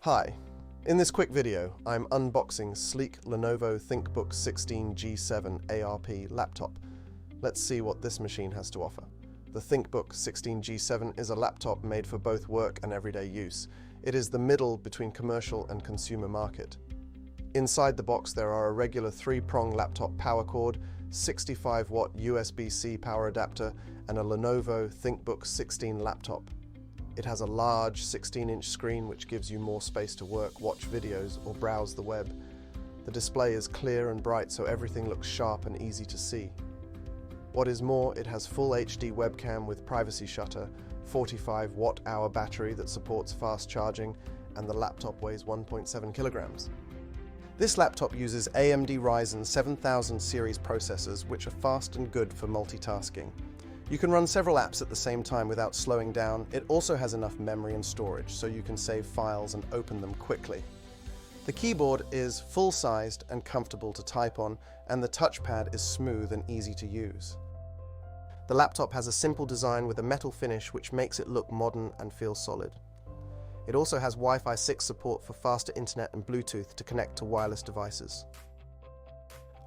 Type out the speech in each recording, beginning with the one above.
Hi, in this quick video, I'm unboxing sleek Lenovo ThinkBook 16 G7 ARP laptop. Let's see what this machine has to offer. The ThinkBook 16 G7 is a laptop made for both work and everyday use. It is the middle between commercial and consumer market. Inside the box there are a regular 3-prong laptop power cord, 65-watt USB-C power adapter, and a Lenovo ThinkBook 16 laptop. It has a large 16-inch screen which gives you more space to work, watch videos, or browse the web. The display is clear and bright so everything looks sharp and easy to see. What is more, it has full HD webcam with privacy shutter, 45 watt-hour battery that supports fast charging, and the laptop weighs 1.7 kilograms. This laptop uses AMD Ryzen 7000 series processors which are fast and good for multitasking. You can run several apps at the same time without slowing down. It also has enough memory and storage so you can save files and open them quickly. The keyboard is full-sized and comfortable to type on, and the touchpad is smooth and easy to use. The laptop has a simple design with a metal finish which makes it look modern and feel solid. It also has Wi-Fi 6 support for faster internet and Bluetooth to connect to wireless devices.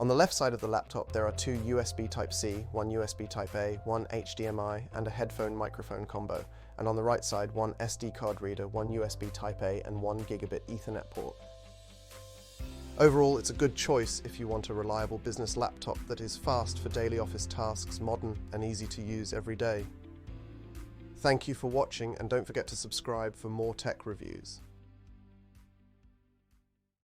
On the left side of the laptop there are 2 USB Type-C, 1 USB Type-A, 1 HDMI and a headphone microphone combo, and on the right side 1 SD card reader, 1 USB Type-A and 1 gigabit Ethernet port. Overall, it's a good choice if you want a reliable business laptop that is fast for daily office tasks, modern and easy to use every day. Thank you for watching, and don't forget to subscribe for more tech reviews.